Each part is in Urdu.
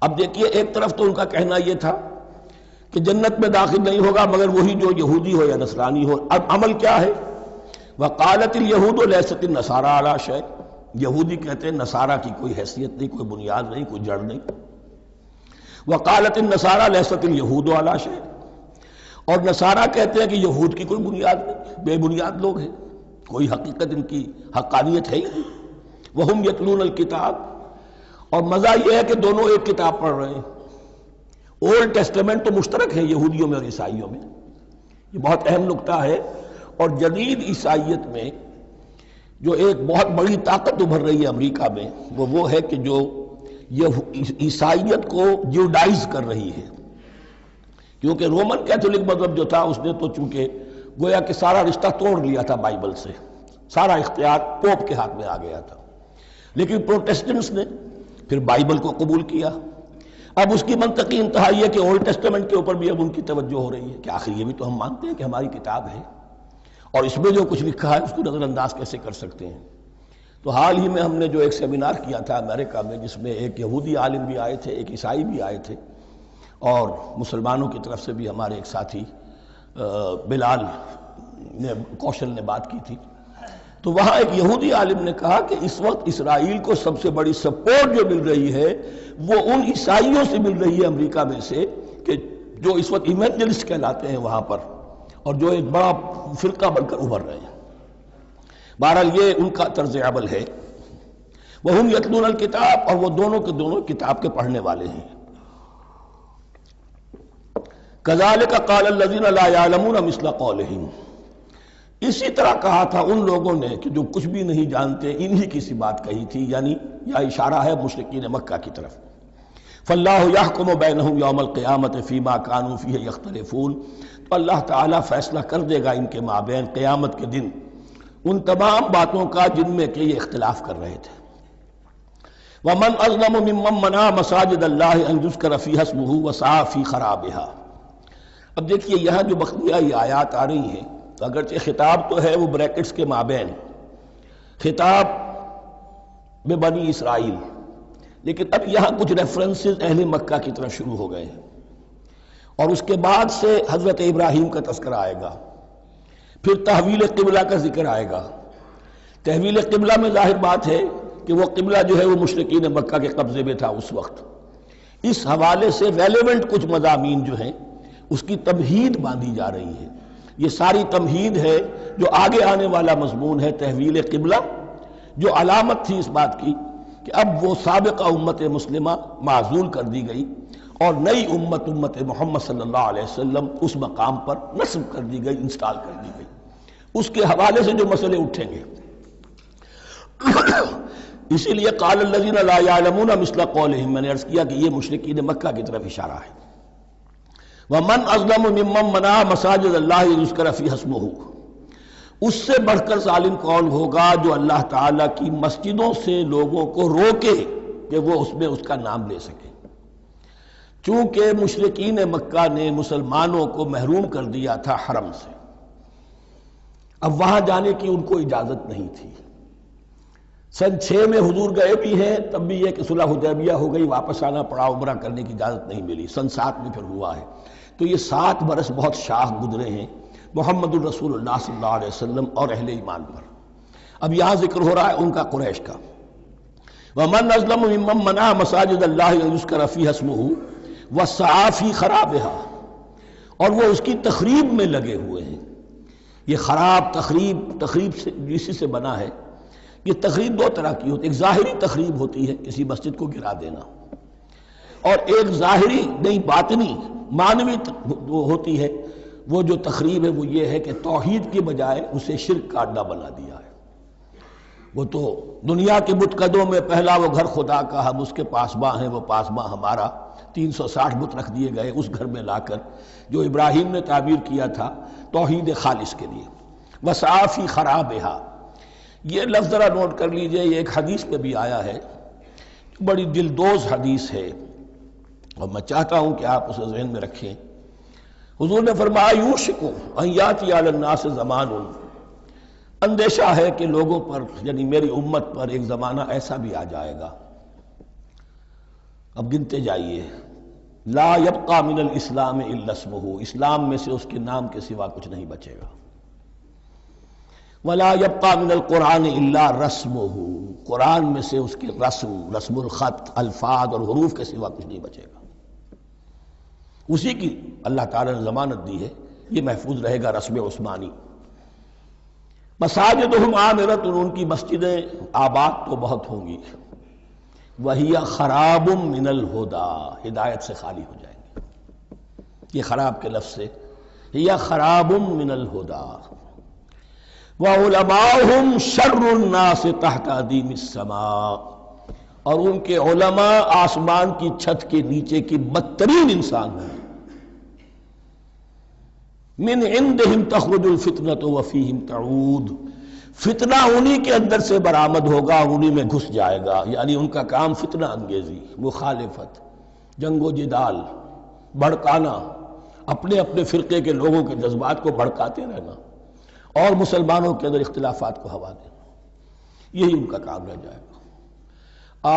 اب دیکھیے ایک طرف تو ان کا کہنا یہ تھا کہ جنت میں داخل نہیں ہوگا مگر وہی جو یہودی ہو یا نصرانی ہو. اب عمل کیا ہے؟ وقالت اليہود لیست النصارى علی شیء، یہودی کہتے ہیں نصارہ کی کوئی حیثیت نہیں، کوئی بنیاد نہیں، کوئی جڑ نہیں. وقالت النصارى لیست اليہود علی شیء، اور نصارہ کہتے ہیں کہ یہود کی کوئی بنیاد نہیں، بے بنیاد لوگ ہیں، کوئی حقیقت ان کی حقانیت ہے ہی نہیں. وہم یتلون الکتاب، اور مزہ یہ ہے کہ دونوں ایک کتاب پڑھ رہے ہیں. اولڈ ٹیسٹمنٹ تو مشترک ہے یہودیوں میں اور عیسائیوں میں، یہ بہت اہم نکتہ ہے. اور جدید عیسائیت میں جو ایک بہت بڑی طاقت ابھر رہی ہے امریکہ میں، وہ ہے کہ جو یہ عیسائیت کو جیوڈائز کر رہی ہے. کیونکہ رومن کیتھولک مذہب جو تھا اس نے تو چونکہ گویا کہ سارا رشتہ توڑ لیا تھا بائبل سے، سارا اختیار پوپ کے ہاتھ میں آ گیا تھا. لیکن پروٹیسٹنٹس نے پھر بائبل کو قبول کیا. اب اس کی منطقی انتہا یہ کہ اولڈ ٹیسٹمنٹ کے اوپر بھی اب ان کی توجہ ہو رہی ہے کہ آخر یہ بھی تو ہم مانتے ہیں کہ ہماری کتاب ہے، اور اس میں جو کچھ لکھا ہے اس کو نظر انداز کیسے کر سکتے ہیں. تو حال ہی میں ہم نے جو ایک سیمینار کیا تھا امریکہ میں، جس میں ایک یہودی عالم بھی آئے تھے، ایک عیسائی بھی آئے تھے، اور مسلمانوں کی طرف سے بھی ہمارے ایک ساتھی بلال کوشل نے بات کی تھی. تو وہاں ایک یہودی عالم نے کہا کہ اس وقت اسرائیل کو سب سے بڑی سپورٹ جو مل رہی ہے وہ ان عیسائیوں سے مل رہی ہے امریکہ میں سے، کہ جو اس وقت ایونجلسٹ کہلاتے ہیں وہاں پر، اور جو ایک بڑا فرقہ بن کر ابھر رہے ہیں. بہرحال یہ ان کا طرز عمل ہے. وہم یتلون الکتاب، اور وہ دونوں کے دونوں کتاب کے پڑھنے والے ہیں. کذالک قال الذین لا یعلمون مثل قولہم، اسی طرح کہا تھا ان لوگوں نے کہ جو کچھ بھی نہیں جانتے، انہی کی سی بات کہی تھی. یعنی یہ اشارہ ہے مشرکین مکہ کی طرف. فاللہ یحکم بینہم یوم القیامۃ فیما کانوا فیہ یختلفون، تو اللہ تعالیٰ فیصلہ کر دے گا ان کے مابین قیامت کے دن ان تمام باتوں کا جن میں کہ یہ اختلاف کر رہے تھے. ومن اظلم ممن منع مساجد اللہ ان یذکر فیہا اسمہ وسعی فی خرابہا. اب دیکھیے یہاں جو بقیہ یہ آیات آ رہی ہیں، تو اگرچہ خطاب تو ہے وہ بریکٹس کے مابین، خطاب میں بنی اسرائیل، لیکن اب یہاں کچھ ریفرنسز اہل مکہ کی طرف شروع ہو گئے ہیں. اور اس کے بعد سے حضرت ابراہیم کا تذکرہ آئے گا، پھر تحویل قبلہ کا ذکر آئے گا. تحویل قبلہ میں ظاہر بات ہے کہ وہ قبلہ جو ہے وہ مشرکین مکہ کے قبضے میں تھا اس وقت. اس حوالے سے ریلیونٹ کچھ مضامین جو ہیں اس کی تمہید باندھی جا رہی ہے. یہ ساری تمہید ہے جو آگے آنے والا مضمون ہے تحویل قبلہ، جو علامت تھی اس بات کی کہ اب وہ سابقہ امت مسلمہ معزول کر دی گئی اور نئی امت محمد صلی اللہ علیہ وسلم اس مقام پر نصب کر دی گئی، انسٹال کر دی گئی. اس کے حوالے سے جو مسئلے اٹھیں گے اسی لیے قال الذین لا یعلمون مثل قولہم، میں نے عرض کیا کہ یہ مشرکین مکہ کی طرف اشارہ ہے. ومن اظلم ممن منع مساجد اللہ یذکر فیہا اسمہ، اس سے بڑھ کر ظالم کون ہوگا جو اللہ تعالیٰ کی مسجدوں سے لوگوں کو روکے کہ وہ اس میں اس کا نام لے سکیں. چونکہ مشرکین مکہ نے مسلمانوں کو محروم کر دیا تھا حرم سے، اب وہاں جانے کی ان کو اجازت نہیں تھی. سن 6 میں حضور گئے بھی ہیں، تب بھی یہ کہ صلح حدیبیہ ہو گئی، واپس آنا پڑا، عمرہ کرنے کی اجازت نہیں ملی. سن 7 میں پھر ہوا ہے. تو یہ 7 برس بہت شاہ گزرے ہیں محمد الرسول اللہ صلی اللہ علیہ وسلم اور اہل ایمان پر. اب یہاں ذکر ہو رہا ہے ان کا قریش کا. ومن اظلم ممن منع مساجد اللہ ان یذکر فیہا اسمہ وسعی فی خرابہا، اور وہ اس کی تخریب میں لگے ہوئے ہیں. یہ خراب تخریب سے اسی سے بنا ہے. یہ تخریب 2 طرح کی ہوتی ہے. ایک ظاہری تخریب ہوتی ہے کسی مسجد کو گرا دینا، اور ایک ظاہری نہیں باطنی معنوی ہوتی ہے. وہ جو تخریب ہے وہ یہ ہے کہ توحید کی بجائے اسے شرک کا اڈا بنا دیا ہے. وہ تو دنیا کے بت قدوں میں پہلا وہ گھر خدا کا، ہم اس کے پاسباں ہیں، وہ پاسباں ہمارا. 360 بت رکھ دیے گئے اس گھر میں لا کر، جو ابراہیم نے تعبیر کیا تھا توحید خالص کے لیے. وسعی فی خرابہا، یہ لفظ ذرا نوٹ کر لیجئے، یہ ایک حدیث میں بھی آیا ہے، بڑی دلدوز حدیث ہے، اور میں چاہتا ہوں کہ آپ اسے ذہن میں رکھیں. حضور نے فرمایا یوشک ان یاتی علی الناس زمان، اندیشہ ہے کہ لوگوں پر یعنی میری امت پر ایک زمانہ ایسا بھی آ جائے گا اب گنتے جائیے. لا یبقى من الاسلام الا اسمہ، اسلام میں سے اس کے نام کے سوا کچھ نہیں بچے گا. ولا يبقى من القرآن الا رسمہ، قرآن میں سے اس کے رسم الخط، الفاظ اور حروف کے سوا کچھ نہیں بچے گا. اسی کی اللہ تعالیٰ نے ضمانت دی ہے، یہ محفوظ رہے گا رسم عثمانی. مساجدہم عامرۃ، ان کی مسجدیں آباد تو بہت ہوں گی. وَهِيَ خَرَابٌ مِّنَ الْهُدَىٰ، ہدایت سے خالی ہو جائیں گے. یہ خراب کے لفظ سے هِيَ خَرَابٌ مِّنَ الْهُدَىٰ. وَعُلَمَاؤُهُمْ شَرُّ النَّاسِ تَحْتَ أَدِيمِ السَّمَاءِ، اور ان کے علماء آسمان کی چھت کے نیچے کی بدترین انسان ہیں. من عندهم تخرج الفتنة وفيهم تعود، فتنہ انہی کے اندر سے برآمد ہوگا، انہی میں گھس جائے گا. یعنی ان کا کام فتنہ انگیزی، مخالفت، جنگ و جدال، بھڑکانا، اپنے اپنے فرقے کے لوگوں کے جذبات کو بھڑکاتے رہنا اور مسلمانوں کے اندر اختلافات کو ہوا دینا، یہی ان کا کام رہ جائے گا.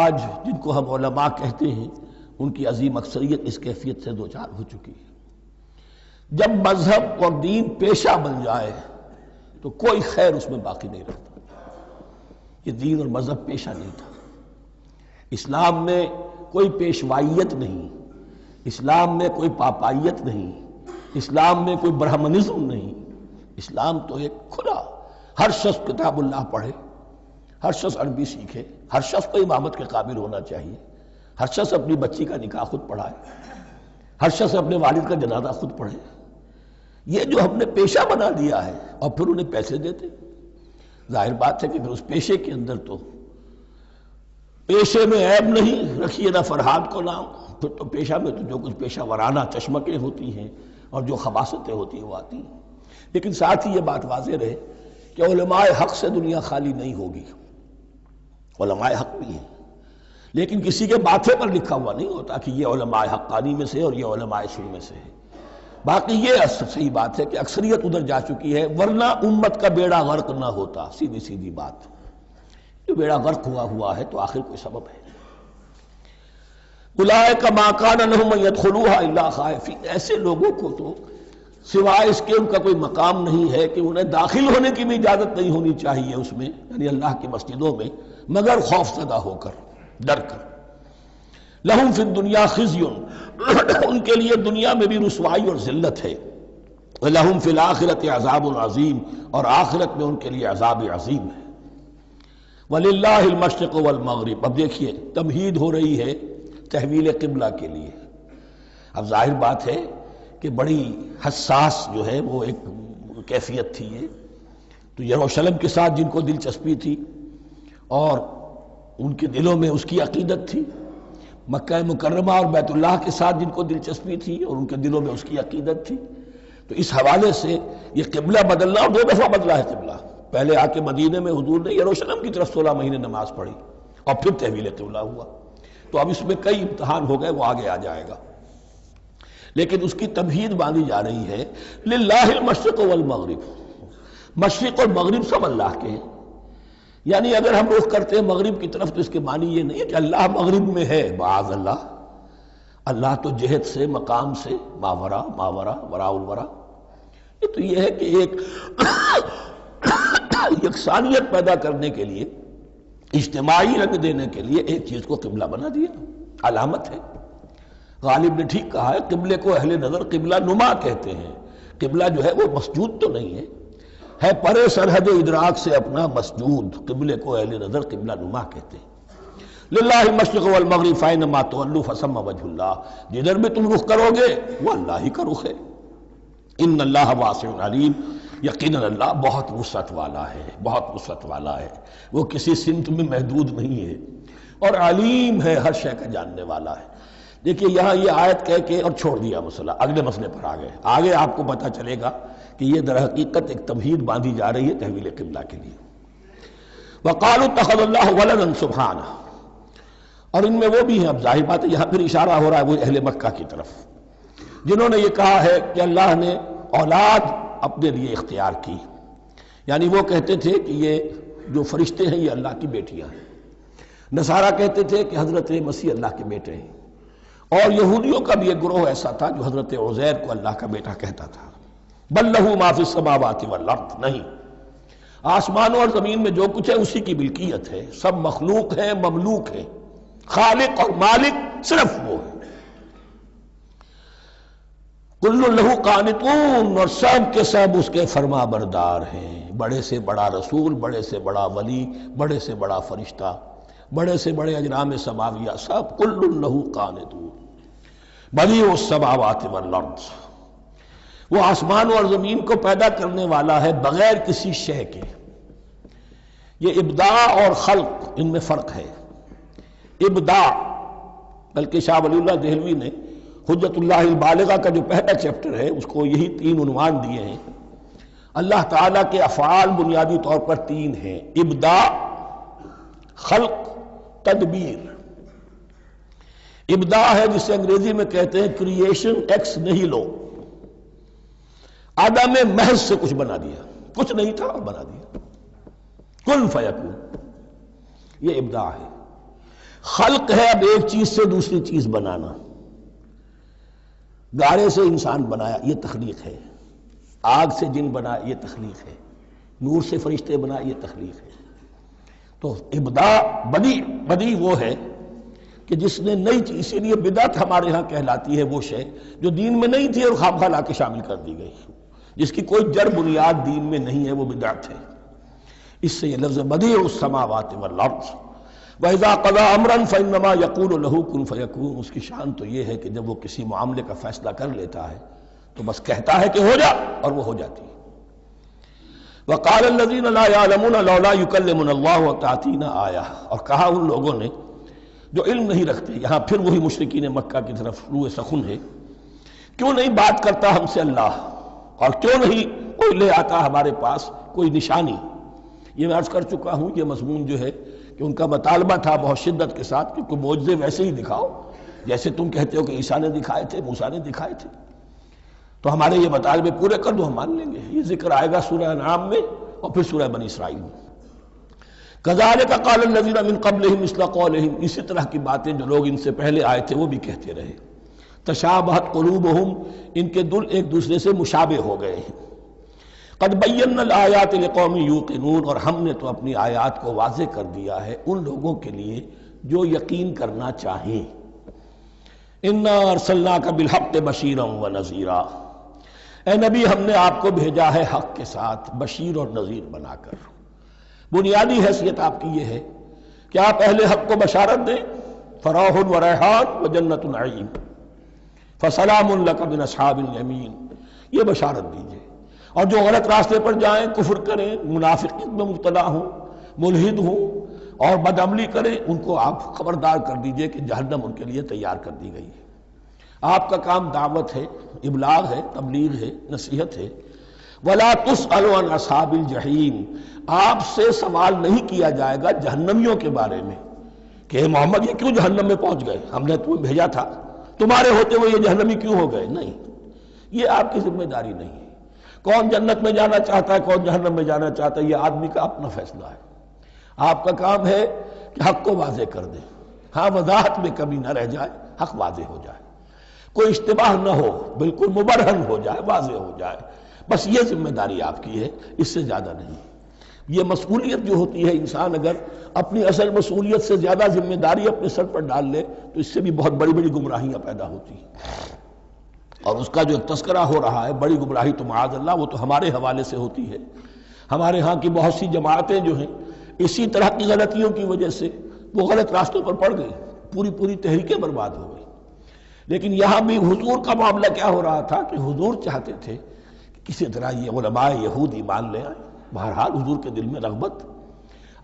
آج جن کو ہم علماء کہتے ہیں ان کی عظیم اکثریت اس کیفیت سے دوچار ہو چکی ہے. جب مذہب اور دین پیشہ بن جائے تو کوئی خیر اس میں باقی نہیں رہتا. یہ دین اور مذہب پیشہ نہیں تھا. اسلام میں کوئی پیشوائیت نہیں، اسلام میں کوئی پاپائیت نہیں، اسلام میں کوئی برہمنزم نہیں. اسلام تو ایک کھلا، ہر شخص کتاب اللہ پڑھے، ہر شخص عربی سیکھے، ہر شخص کو امامت کے قابل ہونا چاہیے، ہر شخص اپنی بچی کا نکاح خود پڑھائے، ہر شخص اپنے والد کا جنازہ خود پڑھے. یہ جو ہم نے پیشہ بنا دیا ہے اور پھر انہیں پیسے دیتے، ظاہر بات ہے کہ پھر اس پیشے کے اندر تو پیشے میں عیب نہیں، رکھیے نہ فرہاد کو نام. پھر تو پیشہ میں تو جو کچھ پیشہ ورانہ چشمکیں ہوتی ہیں اور جو خباثتیں ہوتی ہیں وہ آتی ہیں. لیکن ساتھ ہی یہ بات واضح رہے کہ علماء حق سے دنیا خالی نہیں ہوگی. علماء حق بھی ہیں، لیکن کسی کے ماتھے پر لکھا ہوا نہیں ہوتا کہ یہ علماء حقانی میں سے اور یہ علماء سو میں سے ہے. باقی یہ صحیح بات ہے کہ اکثریت ادھر جا چکی ہے، ورنہ امت کا بیڑا غرق نہ ہوتا. سیدھی سیدھی بات، جو بیڑا غرق ہوا ہے تو آخر کوئی سبب ہے. اولئک ما کان لہم ان یدخلوها الا خائفین، ایسے لوگوں کو تو سوائے اس کے ان کا کوئی مقام نہیں ہے کہ انہیں داخل ہونے کی بھی اجازت نہیں ہونی چاہیے اس میں، یعنی اللہ کی مسجدوں میں، مگر خوف زدہ ہو کر، ڈر کر. لہم فی الدنیا خزی، ان کے لیے دنیا میں بھی رسوائی اور ذلت ہے. لہم فی الآخرۃ عذاب عظیم، اور آخرت میں ان کے لیے عذاب عظیم ہے. وللہ المشرق والمغرب، اب دیکھیے تمہید ہو رہی ہے تحویل قبلہ کے لیے. اب ظاہر بات ہے کہ بڑی حساس جو ہے وہ ایک کیفیت تھی یہ. تو یروشلم کے ساتھ جن کو دلچسپی تھی اور ان کے دلوں میں اس کی عقیدت تھی، مکہ مکرمہ اور بیت اللہ کے ساتھ جن کو دلچسپی تھی اور ان کے دلوں میں اس کی عقیدت تھی، تو اس حوالے سے یہ قبلہ بدلنا، اور 2 دفعہ بدلا ہے قبلہ. پہلے آ کے مدینے میں حضور نے یروشلم کی طرف 16 مہینے نماز پڑھی اور پھر تحویل قبلہ ہوا. تو اب اس میں کئی امتحان ہو گئے، وہ آگے آ جائے گا. لیکن اس کی تمہید باندھی جا رہی ہے للہ المشرق والمغرب، مشرق اور مغرب سب اللہ کے ہیں. یعنی اگر ہم رخ کرتے ہیں مغرب کی طرف تو اس کے معنی یہ نہیں ہے کہ اللہ مغرب میں ہے، معاذ اللہ. اللہ تو جہت سے، مقام سے، ماورا وراء الورا. یہ تو یہ ہے کہ ایک یکسانیت پیدا کرنے کے لیے، اجتماعی رنگ دینے کے لیے ایک چیز کو قبلہ بنا دیا، علامت ہے. غالب نے ٹھیک کہا ہے، قبلے کو اہل نظر قبلہ نما کہتے ہیں. قبلہ جو ہے وہ مسجود تو نہیں ہے پرے سرحد ادراک سے اپنا مسجود. قبلے کو اہل نظر قبلہ نما کہتے ہیں. للہ المشرق والمغرب فینما تولوا فثم وجہ اللہ، جدھر بھی تم رخ کرو گے وہ اللہ ہی کا رخ ہے. ان اللہ واسع علیم، یقیناً اللہ بہت وسعت والا ہے، بہت وسعت والا ہے. وہ کسی سمت میں محدود نہیں ہے اور علیم ہے، ہر شے کا جاننے والا ہے. دیکھیے یہاں یہ آیت کہہ کے اور چھوڑ دیا مسئلہ، اگلے مسئلے پر آگئے. آگے آپ کو پتہ چلے گا کہ یہ در حقیقت ایک تمہید باندھی جا رہی ہے تحویل قبلہ کے لیے. وقالوا اتخذ اللہ ولدا سبحانہ، اور ان میں وہ بھی ہیں. اب ظاہر بات ہے یہاں پھر اشارہ ہو رہا ہے وہ اہل مکہ کی طرف، جنہوں نے یہ کہا ہے کہ اللہ نے اولاد اپنے لیے اختیار کی. یعنی وہ کہتے تھے کہ یہ جو فرشتے ہیں یہ اللہ کی بیٹیاں ہیں. نصارہ کہتے تھے کہ حضرت مسیح اللہ کے بیٹے ہیں. اور یہودیوں کا بھی ایک گروہ ایسا تھا جو حضرت عزیر کو اللہ کا بیٹا کہتا تھا. بل لہ ما فی السماوات والارض، نہیں، آسمانوں اور زمین میں جو کچھ ہے اسی کی ملکیت ہے، سب مخلوق ہے، مملوک ہے، خالق اور مالک صرف وہ ہے. کل لہ قانتون، اور سب کے سب اس کے فرما بردار ہیں، بڑے سے بڑا رسول، بڑے سے بڑا ولی، بڑے سے بڑا فرشتہ، بڑے سے بڑے اجرام سماویہ، سب کل لہ قانتون. بدیع السماوات والارض، وہ آسمان اور زمین کو پیدا کرنے والا ہے بغیر کسی شے کے. یہ ابداع اور خلق، ان میں فرق ہے. ابداع، بلکہ شاہ ولی اللہ دہلوی نے حجت اللہ البالغہ کا جو پہلا چیپٹر ہے اس کو یہی 3 عنوان دیے ہیں. اللہ تعالیٰ کے افعال بنیادی طور پر 3 ہیں: ابداع، خلق، تدبیر. ابداع ہے جسے انگریزی میں کہتے ہیں کریشن ایکس نہیلو، عدم محض سے کچھ بنا دیا، کچھ نہیں تھا اور بنا دیا، کن فیکون، یہ ابداع ہے. خلق ہے اب ایک چیز سے دوسری چیز بنانا. گارے سے انسان بنایا، یہ تخلیق ہے. آگ سے جن بنا، یہ تخلیق ہے. نور سے فرشتے بنا، یہ تخلیق ہے. تو ابداع، بدیع وہ ہے کہ جس نے نئی چیز، اسی لیے بدعت ہمارے ہاں کہلاتی ہے وہ شے جو دین میں نہیں تھی اور خواہ لا کے شامل کر دی گئی، جس کی کوئی جڑ بنیاد دین میں نہیں ہے، وہ بدعت ہے. اس سے یہ لفظ بدیع السماوات والارض. وَإِذَا قَضَىٰ أَمْرًا فَإِنَّمَا يَقُولُ لَهُ كُن فَيَكُونُ. اس کی شان تو یہ ہے کہ جب وہ کسی معاملے کا فیصلہ کر لیتا ہے تو بس کہتا ہے کہ ہو جا، اور وہ ہو جاتی ہے. وَقَالَ الَّذِينَ لَا يَعْلَمُونَ لَوْلَا يُكَلِّمُنَا اللَّهُ وَتَأْتِينَا آیَةٌ. اور کہا ان لوگوں نے جو علم نہیں رکھتے، یہاں پھر وہی مشرکین مکہ کی طرف روئے سخن ہے، کیوں نہیں بات کرتا ہم سے اللہ، اور کیوں نہیں کوئی لے آتا ہمارے پاس کوئی نشانی. یہ میں عرض کر چکا ہوں، یہ مضمون جو ہے کہ ان کا مطالبہ تھا بہت شدت کے ساتھ کہ کوئی معجزے ویسے ہی دکھاؤ جیسے تم کہتے ہو کہ عیسیٰ نے دکھائے تھے، موسیٰ نے دکھائے تھے، تو ہمارے یہ مطالبے پورے کر دو، ہم مان لیں گے. یہ ذکر آئے گا سورہ انعام میں اور پھر سورہ بنی اسرائیل میں. كَذَلِكَ قَالَ الَّذِينَ مِن قَبْلِهِمْ مِثْلَ قَوْلِهِمْ. اسی طرح کی باتیں جو لوگ ان سے پہلے آئے تھے وہ بھی کہتے رہے. تشابہت قلوبہم، ان کے دل ایک دوسرے سے مشابہ ہو گئے ہیں. قد بینا الآیات لقوم یوقنون. اور ہم نے تو اپنی آیات کو واضح کر دیا ہے ان لوگوں کے لیے جو یقین کرنا چاہیں. انا ارسلناک بالحق بشیرا ونذیرا. اے نبی، ہم نے آپ کو بھیجا ہے حق کے ساتھ بشیر اور نذیر بنا کر. بنیادی حیثیت آپ کی یہ ہے کہ آپ اہل حق کو بشارت دیں، فراح و ریحان و جنت نعیم، فسلام لک من اصحاب الیمین. یہ بشارت دیجئے. اور جو غلط راستے پر جائیں، کفر کریں، منافقت میں مبتلا ہوں، ملحد ہوں اور بدعملی کریں، ان کو آپ خبردار کر دیجئے کہ جہنم ان کے لیے تیار کر دی گئی ہے. آپ کا کام دعوت ہے، ابلاغ ہے، تبلیغ ہے، نصیحت ہے. وَلَا تُسْأَلُ عَنْ أَصْحَابِ الْجَحِيمِ. آپ سے سوال نہیں کیا جائے گا جہنمیوں کے بارے میں کہ اے محمد یہ کیوں جہنم میں پہنچ گئے، ہم نے تمہیں بھیجا تھا، تمہارے ہوتے ہوئے یہ جہنمی کیوں ہو گئے. نہیں، یہ آپ کی ذمہ داری نہیں ہے. کون جنت میں جانا چاہتا ہے، کون جہنم میں جانا چاہتا ہے، یہ آدمی کا اپنا فیصلہ ہے. آپ کا کام ہے کہ حق کو واضح کر دیں. ہاں، وضاحت میں کمی نہ رہ جائے، حق واضح ہو جائے، کوئی اشتباہ نہ ہو، بالکل مبرہن ہو جائے، واضح ہو جائے. بس یہ ذمہ داری آپ کی ہے، اس سے زیادہ نہیں. یہ مسئولیت جو ہوتی ہے، انسان اگر اپنی اصل مسئولیت سے زیادہ ذمہ داری اپنے سر پر ڈال لے تو اس سے بھی بہت بڑی بڑی گمراہیاں پیدا ہوتی ہیں. اور اس کا جو تذکرہ ہو رہا ہے بڑی گمراہی تو معاذ اللہ وہ تو ہمارے حوالے سے ہوتی ہے. ہمارے ہاں کی بہت سی جماعتیں جو ہیں اسی طرح کی غلطیوں کی وجہ سے وہ غلط راستوں پر پڑ گئی، پوری تحریکیں برباد ہو گئی. لیکن یہاں بھی حضور کا معاملہ کیا ہو رہا تھا کہ حضور چاہتے تھے کہ کسی طرح یہ علماء یہود ایمان لے آئیں. بہرحال حضور کے دل میں رغبت،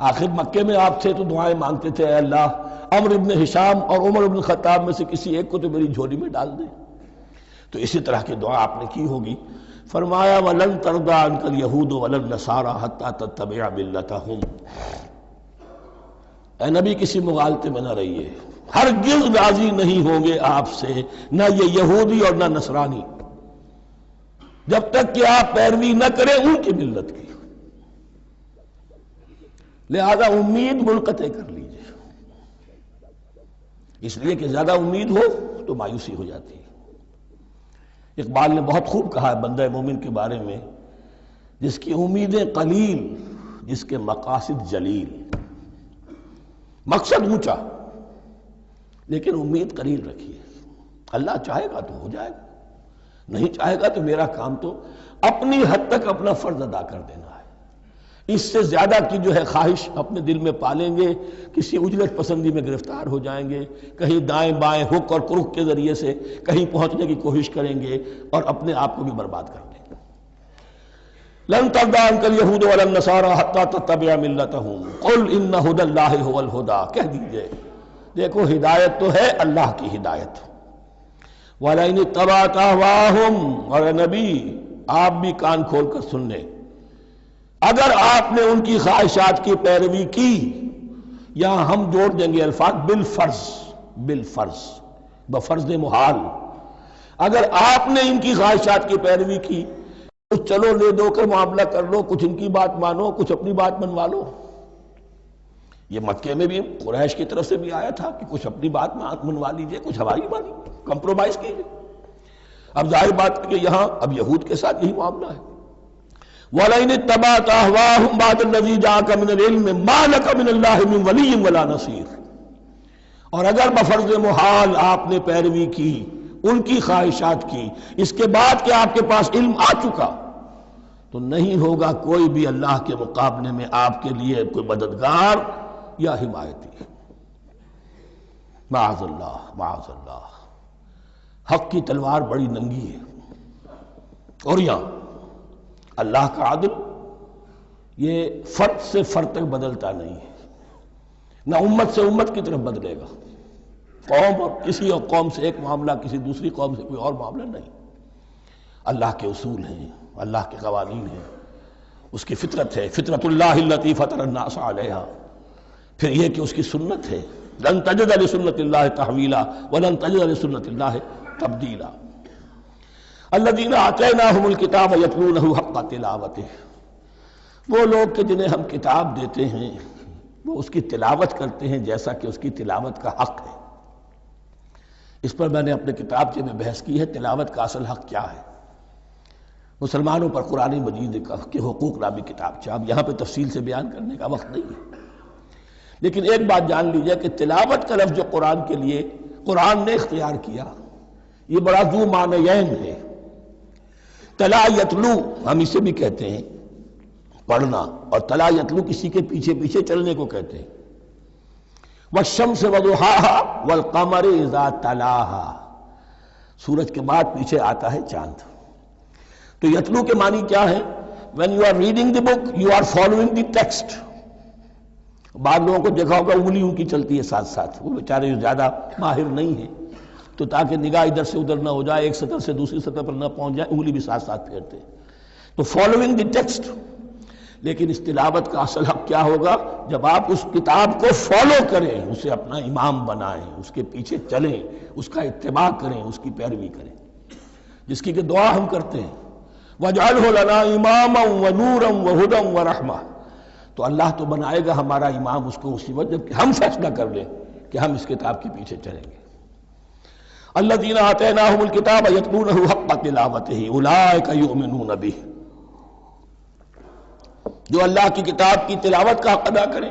آخر مکے میں آپ تھے تو دعائیں مانگتے تھے، اے اللہ عمرو بن ہشام اور عمر بن خطاب میں سے کسی ایک کو تو میری جھولی میں ڈال دے. تو اسی طرح کی دعا آپ نے کی ہوگی. فرمایا وَلَن تَرْضَىٰ عَنْكَ الْيَهُودُ وَلَا النَّصَارَىٰ حَتَّىٰ تَتَّبِعَ مِلَّتَهُمْ. اے نبی کسی مغالطے میں نہ رہیے، ہرگز راضی نہیں ہوں گے آپ سے نہ یہ یہودی اور نہ نصرانی جب تک کہ آپ پیروی نہ کریں ان کی ملت کی. لہذا امید منقطع کر لیجیے، اس لیے کہ زیادہ امید ہو تو تو مایوسی ہو جاتی ہے۔ اقبال نے بہت خوب کہا ہے بندہ مومن کے بارے میں، جس کی امیدیں قلیل، جس کے مقاصد جلیل۔ مقصد اونچا لیکن امید قلیل رکھیے، اللہ چاہے گا تو ہو جائے گا، نہیں چاہے گا تو میرا کام تو اپنی حد تک اپنا فرض ادا کر دینا ہے۔ اس سے زیادہ کی جو ہے خواہش اپنے دل میں پالیں گے، کسی اجرت پسندی میں گرفتار ہو جائیں گے، کہیں دائیں بائیں ہک اور کرک کے ذریعے سے کہیں پہنچنے کی کوشش کریں گے اور اپنے آپ کو بھی برباد کر دیں گے۔ لن ترضى عنك اليهود ولا النصارى حتى تتبع ملتهم قل ان هدى الله هو الهدى، کہہ دیجئے دیکھو ہدایت تو ہے اللہ کی ہدایت۔ وَلَئِنِ اتَّبَعْتَ أَهْوَاءَهُمْ، اور نبی آپ بھی کان کھول کر سن لیں، اگر آپ نے ان کی خواہشات کی پیروی کی، یہاں ہم جوڑ دیں گے الفاظ بالفرض، بالفرض بفرض محال، اگر آپ نے ان کی خواہشات کی پیروی کی، کچھ چلو لے دو کر معاملہ کر لو، کچھ ان کی بات مانو، کچھ اپنی بات منوا لو۔ یہ مکے میں بھی قریش کی طرف سے بھی آیا تھا کہ کچھ اپنی بات منوا لیجئے، کچھ ہماری مانی، کمپرومائز کیجئے۔ اب ظاہر بات ہے کہ یہاں اب یہود کے ساتھ یہی معاملہ ہے۔ وَلَئِنِ اتَّبَعْتَ أَهْوَاءَهُمْ بَعْدَ الَّذِي جَاءَكَ مِنَ الْعِلْمِ مَا لَكَ مِنَ اللَّهِ مِنْ وَلِيٍّ وَلَا نَصِيرٍ، اور اگر بفرض محال آپ نے پیروی کی ان کی خواہشات کی، اس کے بعد کہ آپ کے پاس علم آ چکا، تو نہیں ہوگا کوئی بھی اللہ کے مقابلے میں آپ کے لیے کوئی مددگار یا حمایتی۔ معاذ اللہ، معاذ اللہ، حق کی تلوار بڑی ننگی ہے، اور یہاں اللہ کا عدل یہ فرد سے فرد تک بدلتا نہیں ہے، نہ امت سے امت کی طرف بدلے گا، قوم اور کسی اور قوم سے ایک معاملہ، کسی دوسری قوم سے کوئی اور معاملہ نہیں۔ اللہ کے اصول ہیں، اللہ کے قوانین ہیں، اس کی فطرت ہے، فطرت اللہ التی فطر الناس علیہا، پھر یہ کہ اس کی سنت ہے، لن تجد لسنت اللہ تحویلا ولن تجد لسنت اللہ تبدیلا۔ الذین آتیناہم الکتاب یتلونہ حق تلاوتہ، وہ لوگ کہ جنہیں ہم کتاب دیتے ہیں وہ اس کی تلاوت کرتے ہیں جیسا کہ اس کی تلاوت کا حق ہے۔ اس پر میں نے اپنے کتابچے میں بحث کی ہے، تلاوت کا اصل حق کیا ہے۔ مسلمانوں پر قرآن مجید کے حقوق نامی کتابچہ، اب یہاں پہ تفصیل سے بیان کرنے کا وقت نہیں ہے، لیکن ایک بات جان لیجئے کہ تلاوت کا لفظ جو قرآن کے لیے قرآن نے اختیار کیا، یہ بڑا ذو معنیین ہے۔ تلا یتلو ہم اسے بھی کہتے ہیں پڑھنا، اور تلا یتلو کسی کے پیچھے پیچھے چلنے کو کہتے ہیں۔ والشمس وضحاها والقمر اذا تلاها، سورج کے بعد پیچھے آتا ہے چاند۔ تو یتلو کے معنی کیا ہے؟ when you are reading the book you are following the text۔ بعض لوگوں کو دیکھا ہوگا انگلی ان کی چلتی ہے ساتھ ساتھ، وہ بیچارے جو زیادہ ماہر نہیں ہیں تو تاکہ نگاہ ادھر سے ادھر نہ ہو جائے، ایک سطر سے دوسری سطر پر نہ پہنچ جائے، انگلی بھی ساتھ ساتھ پھیرتے ہیں، تو فالوئنگ دی ٹیکسٹ۔ لیکن اس تلاوت کا اصل حق کیا ہوگا؟ جب آپ اس کتاب کو فالو کریں، اسے اپنا امام بنائیں، اس کے پیچھے چلیں، اس کا اتباع کریں، اس کی پیروی کریں، جس کی کہ دعا ہم کرتے ہیں وَاجْعَلْهُ لَنَا إِمَامًا وَنُورًا وَهُدًى وَرَحْمَةً، تو اللہ تو بنائے گا ہمارا امام اس کو اسی وقت جب کہ ہم فیصلہ کر لیں کہ ہم اس کتاب کے پیچھے چلیں گے۔ الذین آتیناہم الکتاب یتلونہ حق تلاوتہ اولئک یؤمنون بہ، جو اللہ کی کتاب کی تلاوت کا حق ادا کریں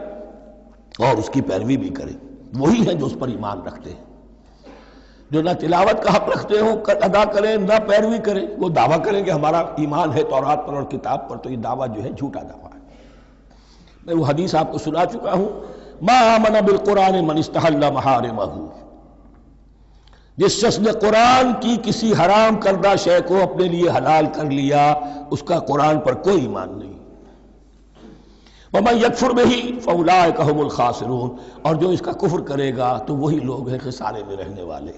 اور اس کی پیروی بھی کریں، وہی ہیں جو اس پر ایمان رکھتے ہیں۔ جو نہ تلاوت کا حق رکھتے ہوں ادا کریں، نہ پیروی کریں، وہ دعویٰ کریں کہ ہمارا ایمان ہے تورات پر اور کتاب پر، تو یہ دعویٰ جو ہے جھوٹا دعویٰ ہے۔ میں وہ حدیث آپ کو سنا چکا ہوں، ما آمن بالقرآن من استحل محارمہ، جس شخص نے قرآن کی کسی حرام کردہ شے کو اپنے لیے حلال کر لیا، اس کا قرآن پر کوئی ایمان نہیں۔ وَمَن يَكْفُرْ بِهِ فَأُولَٰئِكَ هُمُ الْخَاسِرُونَ، اور جو اس کا کفر کرے گا تو وہی لوگ ہیں خسارے میں رہنے والے۔